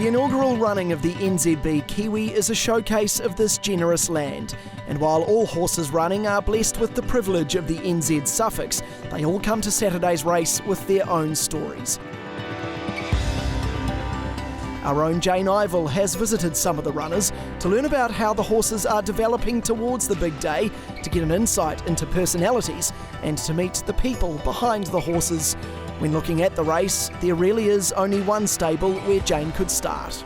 The inaugural running of the NZB Kiwi is a showcase of this generous land, and while all horses running are blessed with the privilege of the NZ suffix, they all come to Saturday's race with their own stories. Our own Jayne Ivil has visited some of the runners to learn about how the horses are developing towards the big day, to get an insight into personalities and to meet the people behind the horses. When looking at the race, there really is only one stable where Jayne could start.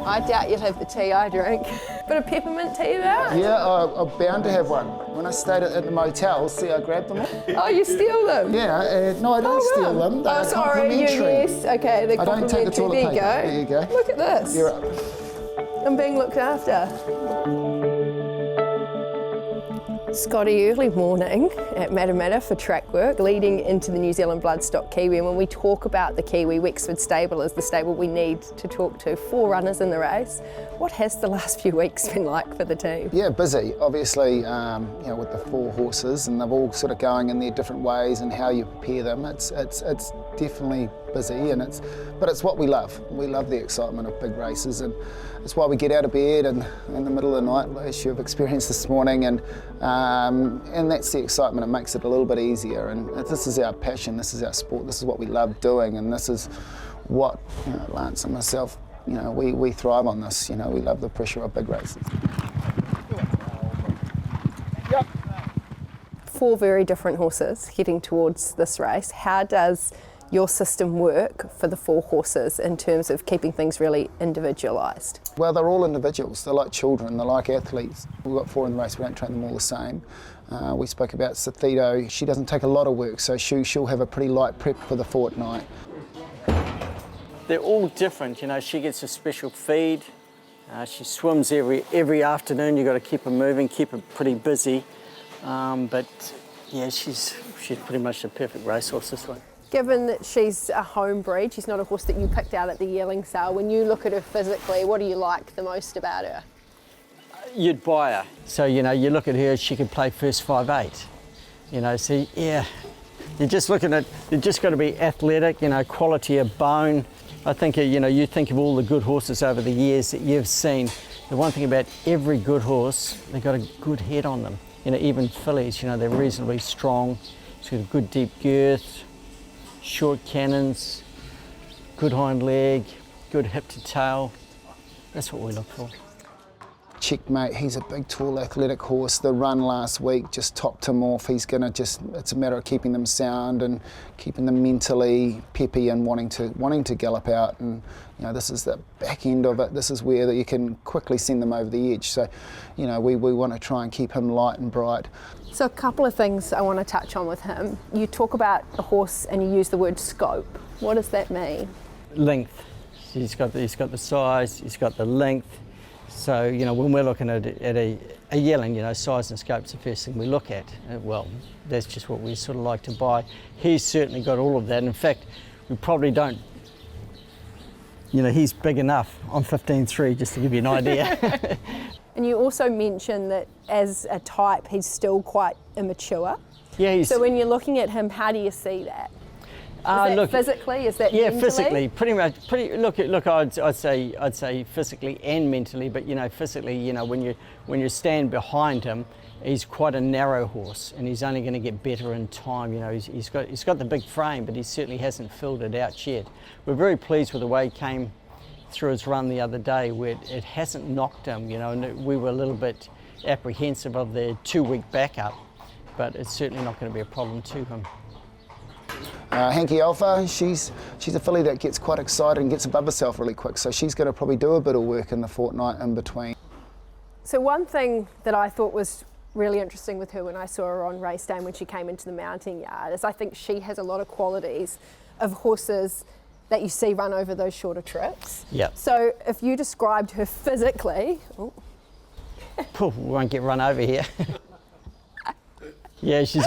I doubt you'd have the tea I drink. Bit of peppermint tea about? Yeah, I'm bound to have one. When I stayed at the motel, see, I grabbed them all. Oh, you steal them? Yeah, no, I don't steal them. They're sorry, yes. Okay, they're I don't take the toilet paper. There you go. Look at this. You're up. I'm being looked after. Scotty, early morning at Matamata for track work, leading into the New Zealand Bloodstock Kiwi. And when we talk about the Kiwi, Wexford Stable is the stable we need to talk to. 4 runners in the race. What has the last few weeks been like for the team? Yeah, busy. Obviously, you know, with the 4 horses, and they're all sort of going in their different ways and how you prepare them. It's definitely busy, and but it's what we love. We love the excitement of big races, and it's why we get out of bed and in the middle of the night, as you've experienced this morning, and that's the excitement. It makes it a little bit easier, and this is our passion, this is our sport, this is what we love doing, and this is what, you know, Lance and myself, you know, we thrive on this. You know, we love the pressure of big races. Yep. 4 very different horses heading towards this race. How does your system work for the 4 horses in terms of keeping things really individualised? Well, they're all individuals. They're like children. They're like athletes. We've got 4 in the race. We don't train them all the same. We spoke about Sathito. She doesn't take a lot of work, so she'll have a pretty light prep for the fortnight. They're all different. You know, she gets a special feed. She swims every afternoon. You've got to keep her moving, keep her pretty busy. But yeah, she's pretty much the perfect racehorse, this one. Given that she's a home breed, she's not a horse that you picked out at the yearling sale, when you look at her physically, what do you like the most about her? You'd buy her. So, you know, you look at her, she could play first 5/8. You know, see, yeah, you're just looking at, you've just got to be athletic, you know, quality of bone. I think, you know, you think of all the good horses over the years that you've seen. The one thing about every good horse, they've got a good head on them. You know, even fillies, you know, they're reasonably strong. It's got a good deep girth, short cannons, good hind leg, good hip to tail. That's what we look for. Checkmate, he's a big, tall, athletic horse. The run last week just topped him off. He's going to it's a matter of keeping them sound and keeping them mentally peppy and wanting to gallop out. And, you know, this is the back end of it. This is where you can quickly send them over the edge. So, you know, we want to try and keep him light and bright. So a couple of things I want to touch on with him. You talk about a horse and you use the word scope. What does that mean? Length. He's got the size, he's got the length. So, you know, when we're looking at a yearling, you know, size and scope's the first thing we look at. Well, that's just what we sort of like to buy. He's certainly got all of that. In fact, we probably don't, you know, he's big enough. I'm 15.3, just to give you an idea. And you also mentioned that as a type, he's still quite immature. Yeah. So when you're looking at him, how do you see that? Is that look, physically? Is that yeah, mentally? physically, pretty much. Look. I'd say physically and mentally, but you know, physically, you know, when you stand behind him, he's quite a narrow horse, and he's only going to get better in time. You know, he's got the big frame, but he certainly hasn't filled it out yet. We're very pleased with the way he came through his run the other day, where it hasn't knocked him. You know, and we were a little bit apprehensive of the 2-week backup, but it's certainly not going to be a problem to him. Hanky Alpha, she's a filly that gets quite excited and gets above herself really quick, so she's going to probably do a bit of work in the fortnight in between. So one thing that I thought was really interesting with her when I saw her on race day and when she came into the mounting yard is I think she has a lot of qualities of horses that you see run over those shorter trips. Yeah. So if you described her physically... We won't get run over here. Yeah, she's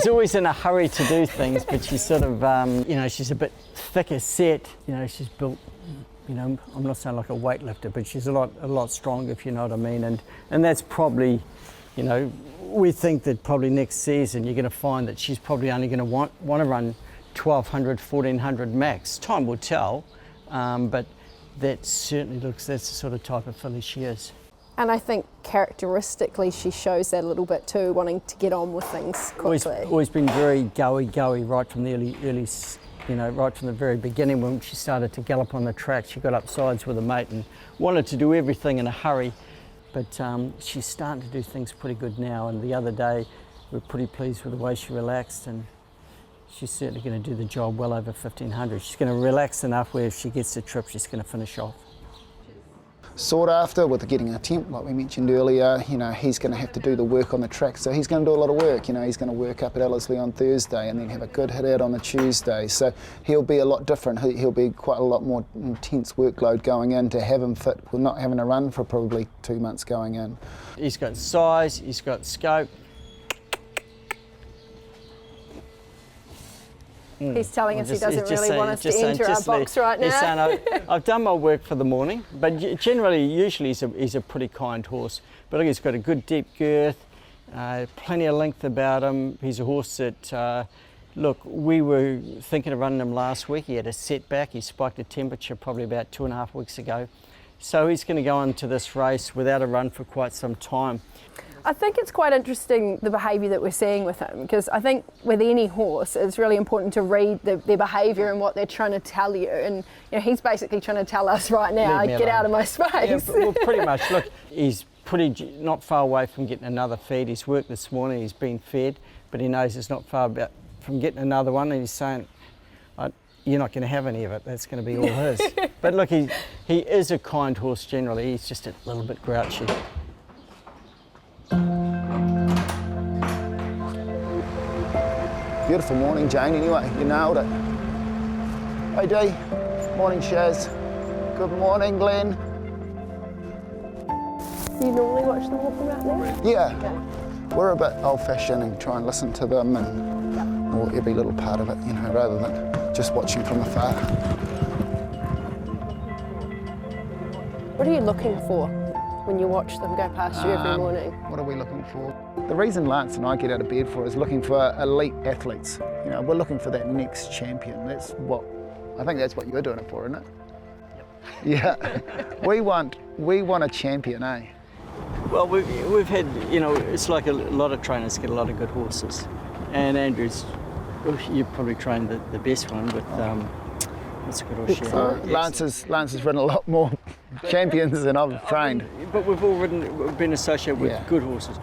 always in a hurry to do things, but she's sort of, she's a bit thicker set. She's built, I'm not saying like a weightlifter, but she's a lot stronger, if you know what I mean. And that's probably, we think that probably next season you're going to find that she's probably only going to want to run 1200, 1400 max. Time will tell, but that certainly that's the sort of type of filly she is. And I think characteristically she shows that a little bit too, wanting to get on with things quickly. Always been very goey right from the early, right from the very beginning when she started to gallop on the track. She got up sides with a mate and wanted to do everything in a hurry, but she's starting to do things pretty good now. And the other day we were pretty pleased with the way she relaxed, and she's certainly going to do the job well over 1500. She's going to relax enough where if she gets the trip, she's going to finish off. Sought after with getting a temp, like we mentioned earlier. He's going to have to do the work on the track, so he's going to do a lot of work. He's going to work up at Ellerslie on Thursday and then have a good hit out on the Tuesday. So he'll be a lot different. He'll be quite a lot more intense workload going in to have him fit. We're not having a run for probably 2 months going in. He's got size, he's got scope. He's telling us he doesn't really want us to enter our box right now. He's saying, I've done my work for the morning, but usually he's a pretty kind horse. But look, he's got a good deep girth, plenty of length about him. He's a horse that, we were thinking of running him last week. He had a setback. He spiked a temperature probably about 2.5 weeks ago. So he's going to go into this race without a run for quite some time. I think it's quite interesting the behaviour that we're seeing with him, because I think with any horse it's really important to read their behaviour and what they're trying to tell you, and he's basically trying to tell us right now, get out of my space. Yeah, well, pretty much. Look, he's not far away from getting another feed. He's worked this morning, he's been fed, but he knows it's not far from getting another one, and he's saying, you're not going to have any of it, that's going to be all his. But look, he is a kind horse generally, he's just a little bit grouchy. Beautiful morning, Jane, anyway. You nailed it. Hey, Dee. Morning, Shaz. Good morning, Glenn. You normally watch them walk about there? Yeah. We're a bit old-fashioned and try and listen to them or every little part of it, rather than just watching from afar. What are you looking for when you watch them go past you every morning? What are we looking for? The reason Lance and I get out of bed for is looking for elite athletes. We're looking for that next champion. I think that's what you're doing it for, isn't it? Yep. Yeah. we want a champion, eh? Well, we've had, it's like a lot of trainers get a lot of good horses. And Andrew's, you probably trained the best one with, what's a good horse? Lance has ridden a lot more champions than I've trained. But we've all been associated with good horses.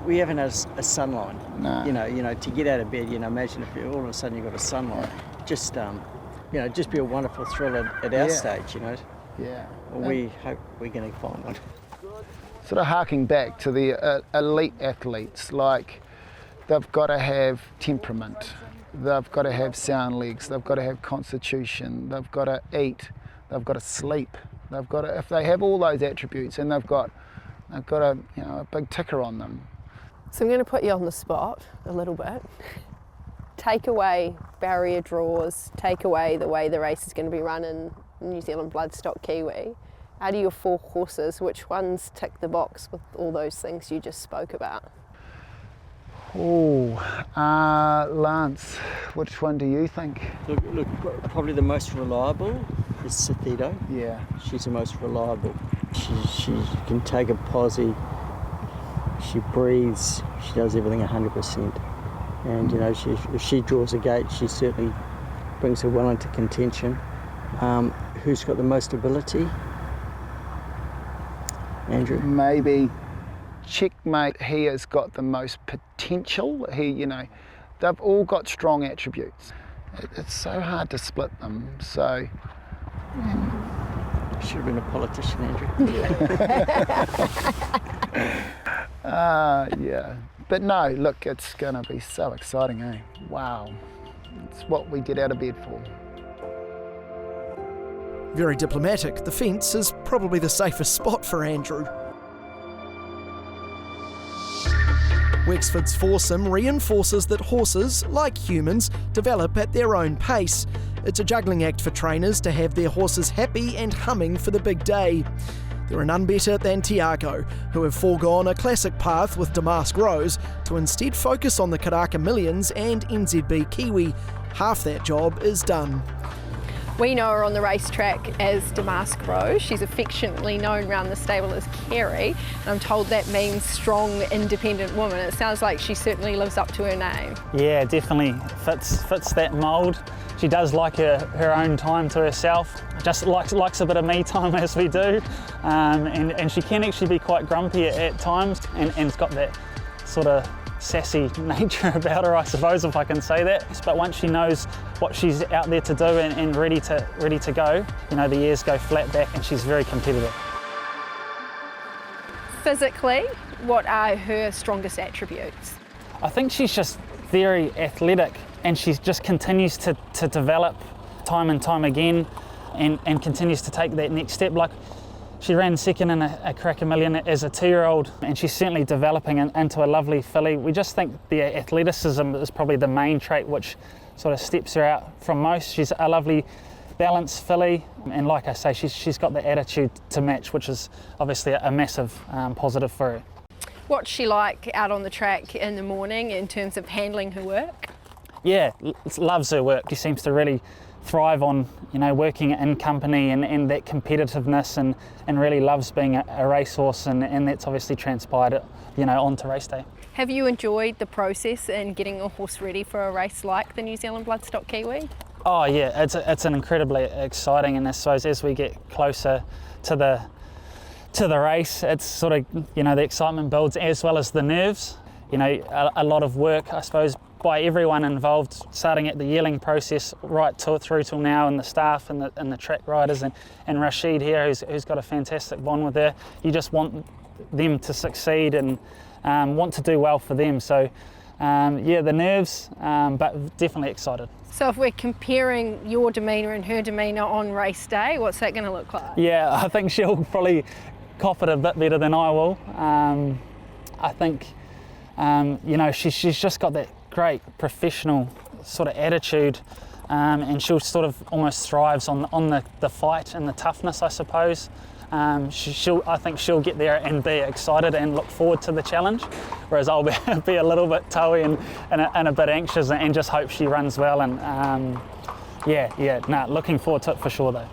We haven't had a sunline. No. To get out of bed, imagine if all of a sudden you've got a sunline. Just, just be a wonderful thrill at our stage, Yeah. Well, we hope we're going to find one. Sort of harking back to the elite athletes, like they've got to have temperament, they've got to have sound legs, they've got to have constitution, they've got to eat, they've got to sleep, they've got to, if they have all those attributes and they've got a big ticker on them. So I'm going to put you on the spot a little bit. Take away barrier draws, take away the way the race is going to be run in New Zealand Bloodstock Kiwi. Out of your 4 horses, which ones tick the box with all those things you just spoke about? Lance, which one do you think? Look, probably the most reliable is Cethito. Yeah. She's the most reliable. She can take a posse, she breathes, she does everything 100%. And if she draws a gate, she certainly brings her well into contention. Who's got the most ability? Andrew? Maybe Checkmate. He has got the most potential. They've all got strong attributes. It's so hard to split them. So. Should have been a politician, Andrew. Yeah. But no, look, it's going to be so exciting, eh? Wow. It's what we get out of bed for. Very diplomatic, the fence is probably the safest spot for Andrew. Wexford's foursome reinforces that horses, like humans, develop at their own pace. It's a juggling act for trainers to have their horses happy and humming for the big day. There are none better than Akau, who have foregone a classic path with Damask Rose to instead focus on the Karaka Millions and NZB Kiwi. Half that job is done. We know her on the racetrack as Damask Rose. She's affectionately known around the stable as Kerry, and I'm told that means strong, independent woman. It sounds like she certainly lives up to her name. Yeah, definitely fits that mould. She does like her own time to herself, just likes a bit of me time as we do, and she can actually be quite grumpy at times, and has got that sort of sassy nature about her, I suppose, if I can say that. But once she knows what she's out there to do and ready to go, you know, the years go flat back and she's very competitive. Physically, what are her strongest attributes? I think she's just very athletic, and she just continues to develop time and time again, and continues to take that next step. Like, she ran second in a Karaka Million as a 2-year-old, and she's certainly developing into a lovely filly. We just think the athleticism is probably the main trait which sort of steps her out from most. She's a lovely balanced filly, and like I say, she's got the attitude to match, which is obviously a massive positive for her. What's she like out on the track in the morning in terms of handling her work? Yeah, loves her work. She seems to really thrive on, you know, working in company and that competitiveness, and really loves being a racehorse, and that's obviously transpired, you know, onto race day. Have you enjoyed the process in getting a horse ready for a race like the New Zealand Bloodstock Kiwi? Oh yeah, it's an incredibly exciting, and I suppose as we get closer to the race, it's sort of, you know, the excitement builds as well as the nerves. You know, a lot of work, I suppose, by everyone involved, starting at the yearling process right through till now, and the staff and the track riders, and Rashid here, who's got a fantastic bond with her. You just want them to succeed and want to do well for them. So yeah, the nerves, but definitely excited. So if we're comparing your demeanour and her demeanour on race day, what's that going to look like? Yeah, I think she'll probably cop it a bit better than I will. I think, you know, she's just got that great professional sort of attitude, and she'll sort of almost thrives on the fight and the toughness, I suppose. I think she'll get there and be excited and look forward to the challenge, whereas I'll be a little bit toey and a bit anxious, and just hope she runs well. And looking forward to it for sure though.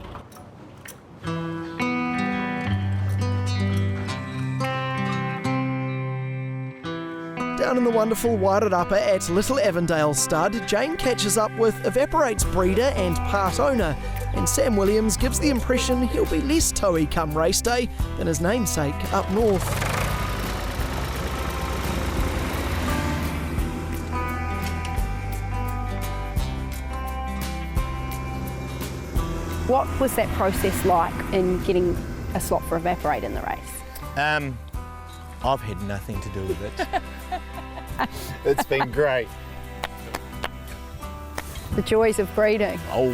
Down in the wonderful Wairarapa at Little Avondale Stud, Jayne catches up with Evaporate's breeder and part owner, and Sam Williams gives the impression he'll be less toey come race day than his namesake up north. What was that process like in getting a slot for Evaporate in the race? I've had nothing to do with it. It's been great. The joys of breeding. Oh,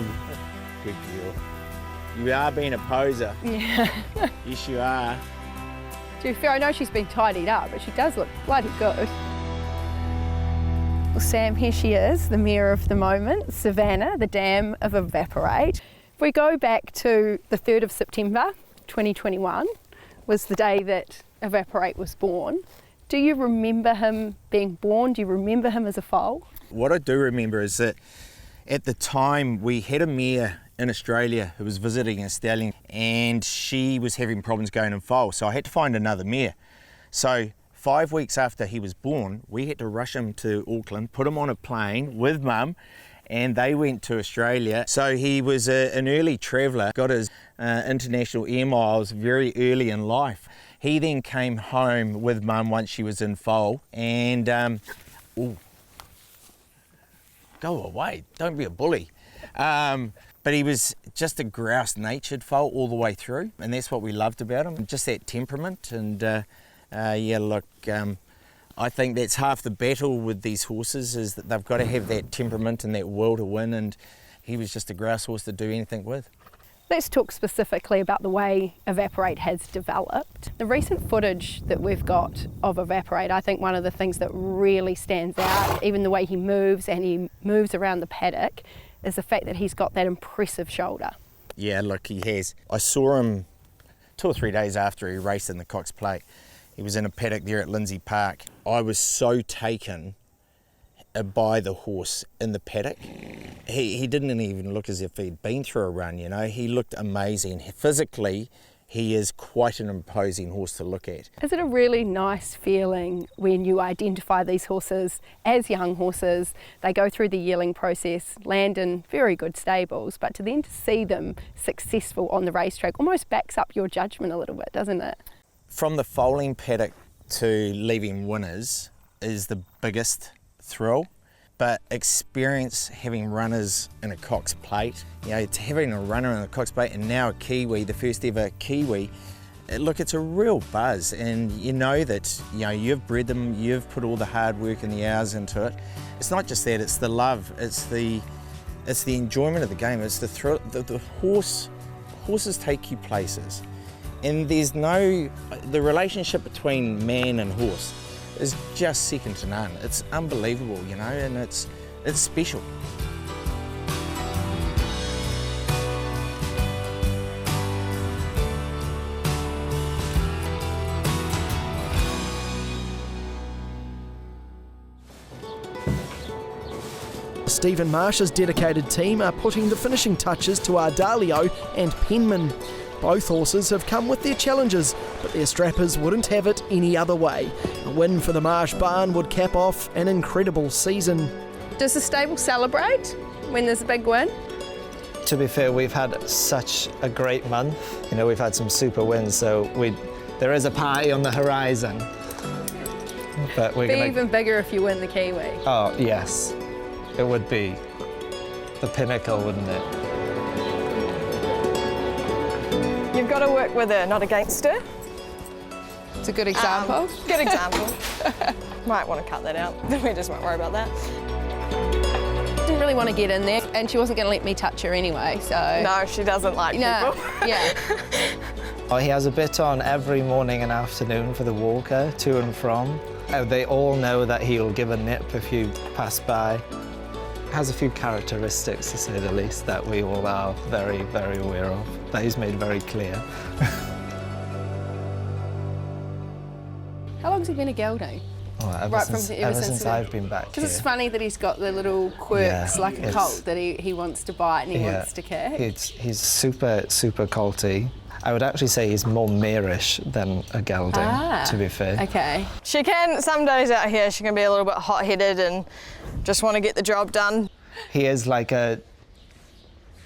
good deal. You are being a poser. Yeah. Yes, you are. To be fair, I know she's been tidied up, but she does look bloody good. Well, Sam, here she is, the mare of the moment, Savannah, the dam of Evaporate. If we go back to the 3rd of September 2021, was the day that Evaporate was born. Do you remember him being born? Do you remember him as a foal? What I do remember is that at the time we had a mare in Australia who was visiting a stallion, and she was having problems going in foal, so I had to find another mare. So 5 weeks after he was born, we had to rush him to Auckland, put him on a plane with Mum, and they went to Australia. So he was an early traveller, got his international air miles very early in life. He then came home with Mum once she was in foal, and go away, don't be a bully. But he was just a grouse-natured foal all the way through, and that's what we loved about him, just that temperament. And I think that's half the battle with these horses, is that they've got to have that temperament and that will to win, and he was just a grouse horse to do anything with. Let's talk specifically about the way Evaporate has developed. The recent footage that we've got of Evaporate, I think one of the things that really stands out, even the way he moves and he moves around the paddock, is the fact that he's got that impressive shoulder. Yeah, look, he has. I saw him 2 or 3 days after he raced in the Cox Plate. He was in a paddock there at Lindsay Park. I was so taken by the horse in the paddock. He didn't even look as if he'd been through a run, you know. He looked amazing. Physically, he is quite an imposing horse to look at. Is it a really nice feeling when you identify these horses as young horses, they go through the yearling process, land in very good stables, but to then to see them successful on the racetrack almost backs up your judgment a little bit, doesn't it? From the foaling paddock to leaving winners is the biggest thrill, but experience having runners in a Cox Plate, you know, it's having a runner in a Cox Plate and now a Kiwi, the first ever Kiwi, look, it's a real buzz, and you know that, you know, you've bred them, you've put all the hard work and the hours into it. It's not just that, it's the love, it's the enjoyment of the game, it's the thrill. The horses take you places, and there's no, the relationship between man and horse is just second to none. It's unbelievable, you know, and it's special. Stephen Marsh's dedicated team are putting the finishing touches to Ardalio and Penman. Both horses have come with their challenges, but their strappers wouldn't have it any other way. A win for the Marsh barn would cap off an incredible season. Does the stable celebrate when there's a big win? To be fair, we've had such a great month. You know, we've had some super wins, so there is a party on the horizon. But we're gonna... even bigger if you win the Kiwi. Oh, yes. It would be the pinnacle, wouldn't it? You've got to work with her, not against her. It's a good example. Good example. Might want to cut that out. We just won't worry about that. Didn't really want to get in there, and she wasn't going to let me touch her anyway, so... No, she doesn't like people. Yeah. Oh, he has a bit on every morning and afternoon for the walker, to and from. They all know that he'll give a nip if you pass by. Has a few characteristics, to say the least, that we all are very, very aware of, that he's made very clear. How long's he been a gelding? Oh, ever since I've been back here. Because it's funny that he's got the little quirks like a colt that he wants to bite and he wants to kick. He's super, super colty. I would actually say he's more marish than a gelding, to be fair. Okay. She can, some days out here, she can be a little bit hot-headed and just want to get the job done. He is like a,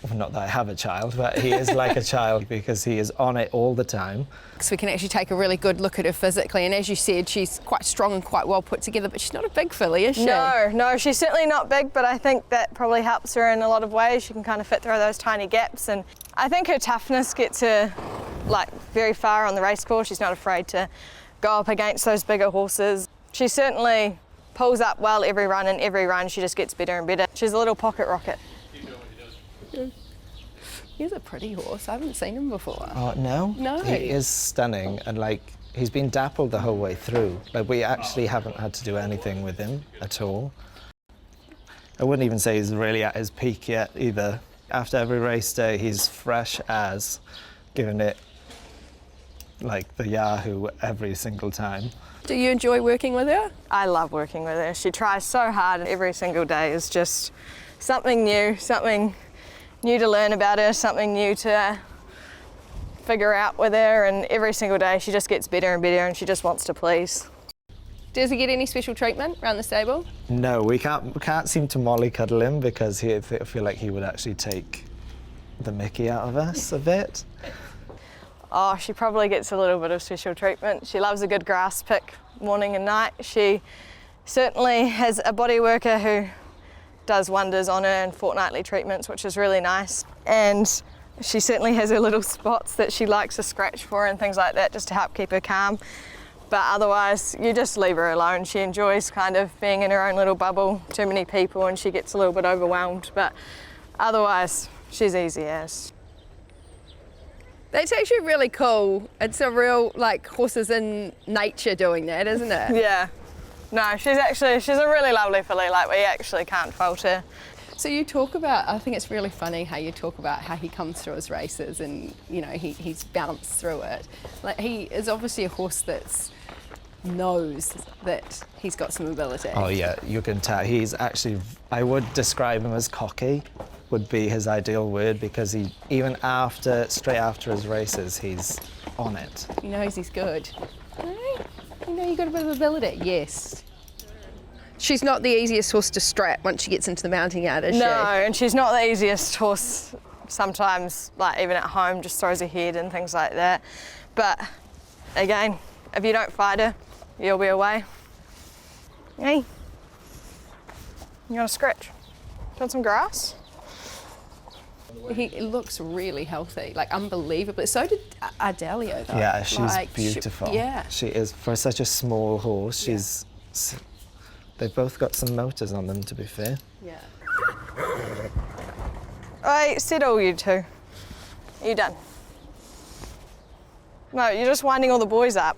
well, not that I have a child, but he is like a child because he is on it all the time. So we can actually take a really good look at her physically, and as you said, she's quite strong and quite well put together, but she's not a big filly, is she? No, she's certainly not big, but I think that probably helps her in a lot of ways. She can kind of fit through those tiny gaps, and I think her toughness gets her like very far on the race course. She's not afraid to go up against those bigger horses. She certainly pulls up well every run, and every run she just gets better and better. She's a little pocket rocket. He's a pretty horse. I haven't seen him before. Oh, no? No. He is stunning, and like, he's been dappled the whole way through. Like, we actually haven't had to do anything with him at all. I wouldn't even say he's really at his peak yet either. After every race day, he's fresh as, giving it like the Yahoo every single time. Do you enjoy working with her? I love working with her. She tries so hard. Every single day is just something new to learn about her, something new to figure out with her, and every single day she just gets better and better and she just wants to please. Does he get any special treatment around the stable? No, we can't seem to mollycoddle him because I feel like he would actually take the mickey out of us a bit. Oh, she probably gets a little bit of special treatment. She loves a good grass pick morning and night. She certainly has a body worker who does wonders on her and fortnightly treatments, which is really nice. And she certainly has her little spots that she likes to scratch for and things like that, just to help keep her calm. But otherwise, you just leave her alone. She enjoys kind of being in her own little bubble, too many people, and she gets a little bit overwhelmed. But otherwise, she's easy as. That's actually really cool. It's a real, like, horses in nature doing that, isn't it? Yeah. No, she's a really lovely filly, like we actually can't fault her. So you talk about, I think it's really funny how you talk about how he comes through his races and, you know, he's bounced through it. Like, he is obviously a horse that knows that he's got some ability. Oh yeah, you can tell. He's actually, I would describe him as cocky, would be his ideal word, because he, even straight after his races, he's on it. He knows he's good. Right? You know, you've got a bit of ability. Yes. She's not the easiest horse to strap once she gets into the mounting yard, is she? No, and she's not the easiest horse. Sometimes, like even at home, just throws her head and things like that. But again, if you don't fight her, you'll be away. Hey, you want a scratch? Do you want some grass? He looks really healthy, like unbelievable. So did Ardelia, though. Yeah, she's like, beautiful. Yeah. She is, for such a small horse, they've both got some motors on them, to be fair. Yeah. Right, settle you two. Are you done? No, you're just winding all the boys up.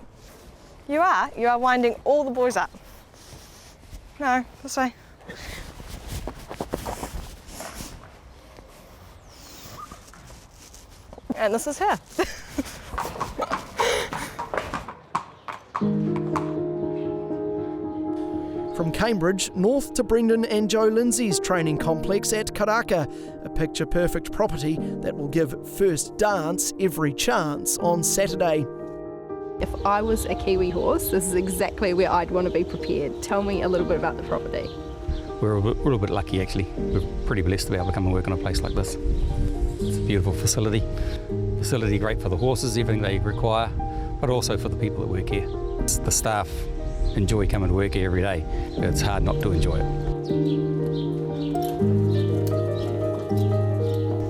You are winding all the boys up. No, this way. And this is her. From Cambridge, north to Brendan and Joe Lindsay's training complex at Karaka, a picture-perfect property that will give First Dance every chance on Saturday. If I was a Kiwi horse, this is exactly where I'd want to be prepared. Tell me a little bit about the property. We're a little bit lucky, actually. We're pretty blessed to be able to come and work on a place like this. It's a beautiful facility. Facility great for the horses, everything they require, but also for the people that work here. The staff enjoy coming to work here every day. It's hard not to enjoy it.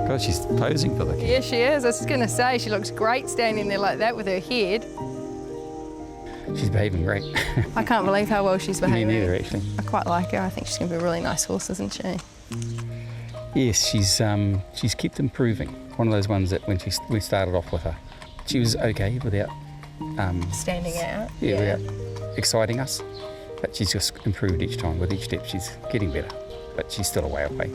God, she's posing for the camera. Yeah, she is. I was just going to say, she looks great standing there like that with her head. She's behaving great. I can't believe how well she's behaving. Me neither, actually. I quite like her. I think she's going to be a really nice horse, isn't she? Yes, she's kept improving. One of those ones that when we started off with her, she was okay without standing out. Yeah, without exciting us. But she's just improved each time. With each step, she's getting better. But she's still a way away.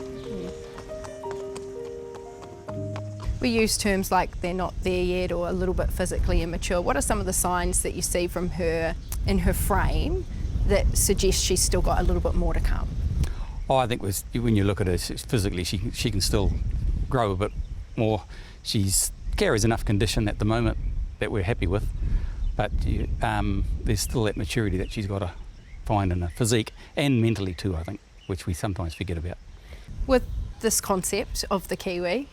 We use terms like they're not there yet or a little bit physically immature. What are some of the signs that you see from her in her frame that suggest she's still got a little bit more to come? Oh, I think when you look at her physically, she can still grow a bit more. She carries enough condition at the moment that we're happy with, but there's still that maturity that she's got to find in her physique and mentally too, I think, which we sometimes forget about. With this concept of the Kiwi,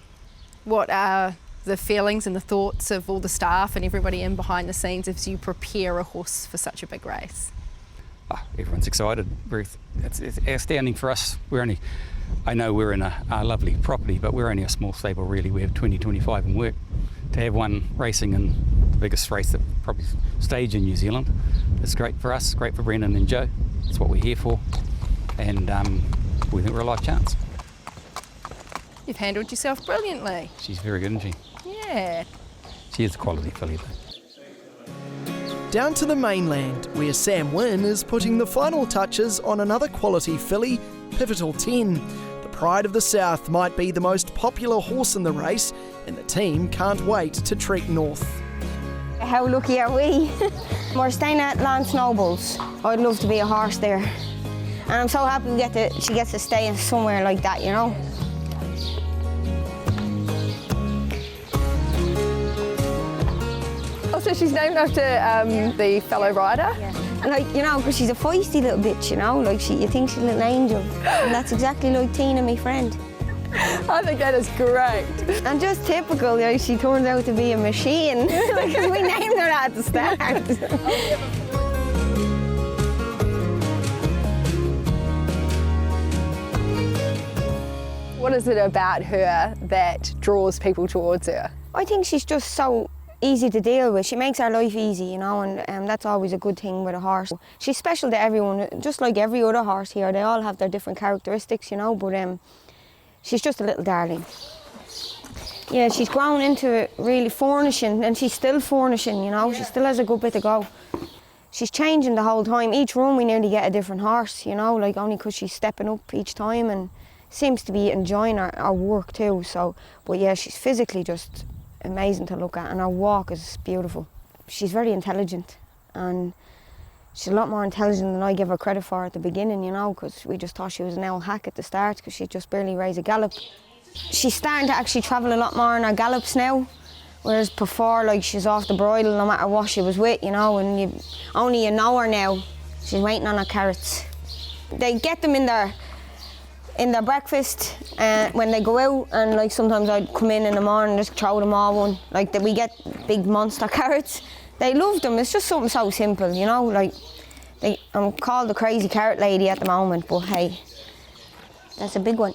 what are the feelings and the thoughts of all the staff and everybody in behind the scenes as you prepare a horse for such a big race? Everyone's excited. It's astounding for us. I know we're in a lovely property, but we're only a small stable really. We have 20-25 in work. To have one racing in the biggest race that probably stage in New Zealand, it's great for us, great for Brendan and Joe. It's what we're here for, and we think we're a live chance. You've handled yourself brilliantly. She's very good, isn't she? Yeah. She is a quality filly though. Down to the mainland, where Sam Wynne is putting the final touches on another quality filly, Pivotal 10. The pride of the South might be the most popular horse in the race, and the team can't wait to trek north. How lucky are we? We're staying at Lance Noble's. I'd love to be a horse there. And I'm so happy she gets to stay in somewhere like that, you know? So she's named after the fellow rider? Yeah. And like, you know, because she's a feisty little bitch, you know, like you think she's a little angel. And that's exactly like Tina, my friend. I think that is great. And just typical, like, she turns out to be a machine. Because we named her at the start. What is it about her that draws people towards her? I think she's just so easy to deal with. She makes our life easy, you know, and that's always a good thing with a horse. She's special to everyone, just like every other horse here. They all have their different characteristics, you know, but she's just a little darling. Yeah, she's grown into it, really furnishing, and she's still furnishing, you know, she still has a good bit to go. She's changing the whole time. Each run we nearly get a different horse, you know, like only because she's stepping up each time and seems to be enjoying her work too. So, but yeah, she's physically just amazing to look at, and her walk is beautiful. She's very intelligent, and she's a lot more intelligent than I gave her credit for at the beginning, you know, because we just thought she was an old hack at the start because she just barely raised a gallop. She's starting to actually travel a lot more in her gallops now, whereas before, like, she's off the bridle no matter what she was with, you know, and you know her now. She's waiting on her carrots. They get them in their breakfast when they go out, and like sometimes I'd come in the morning and just throw them all one. Like we get big monster carrots. They love them. It's just something so simple, you know. Like I'm called the crazy carrot lady at the moment, but hey, that's a big one.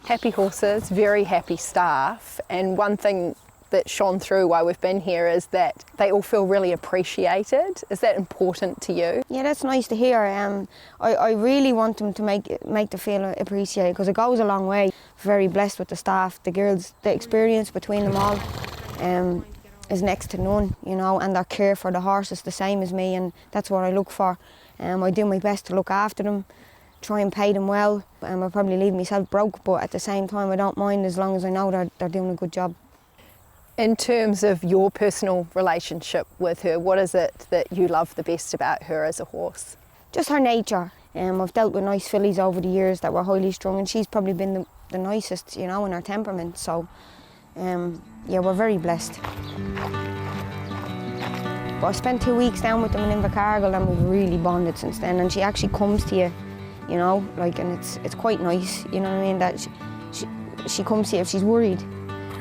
Happy horses, very happy staff, and one thing that shone through while we've been here is that they all feel really appreciated. Is that important to you? Yeah, that's nice to hear. I really want them to make them feel appreciated, because it goes a long way. Very blessed with the staff, the girls, the experience between them all is next to none, you know, and their care for the horses the same as me, and that's what I look for. I do my best to look after them, try and pay them well. I'll probably leave myself broke, but at the same time I don't mind as long as I know they're doing a good job. In terms of your personal relationship with her, what is it that you love the best about her as a horse? Just her nature. I've dealt with nice fillies over the years that were highly strung, and she's probably been the nicest, you know, in her temperament. So, yeah, we're very blessed. But I spent 2 weeks down with them in Invercargill, and we've really bonded since then. And she actually comes to you, you know, like, and it's quite nice, you know what I mean, that she comes to you if she's worried.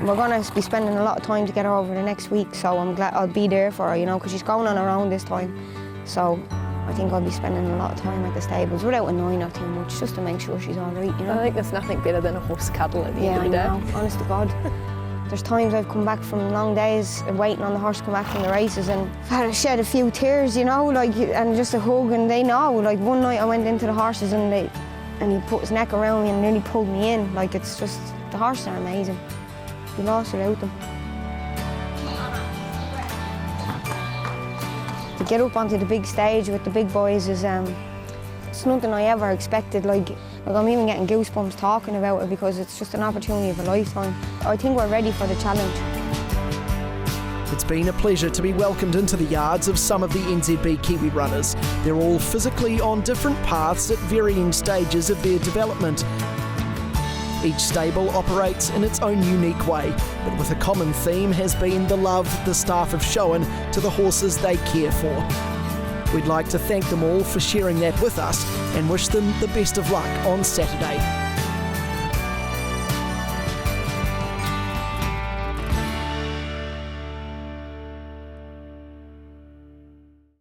We're going to be spending a lot of time together over the next week, so I'm glad I'll be there for her, you know, because she's going on her own this time. So I think I'll be spending a lot of time at the stables without annoying her too much, just to make sure she's all right, you know. I think there's nothing better than a horse cuddle at the end of the day. Yeah, I know, honest to God. There's times I've come back from long days waiting on the horse to come back from the races, and I've had to shed a few tears, you know, like, and just a hug, and they know. Like, one night I went into the horses and he put his neck around me and nearly pulled me in. Like, it's just, the horses are amazing. We lost without them. To get up onto the big stage with the big boys is it's nothing I ever expected. Like I'm even getting goosebumps talking about it, because it's just an opportunity of a lifetime. I think we're ready for the challenge. It's been a pleasure to be welcomed into the yards of some of the NZB Kiwi runners. They're all physically on different paths at varying stages of their development. Each stable operates in its own unique way, but with a common theme has been the love the staff have shown to the horses they care for. We'd like to thank them all for sharing that with us and wish them the best of luck on Saturday.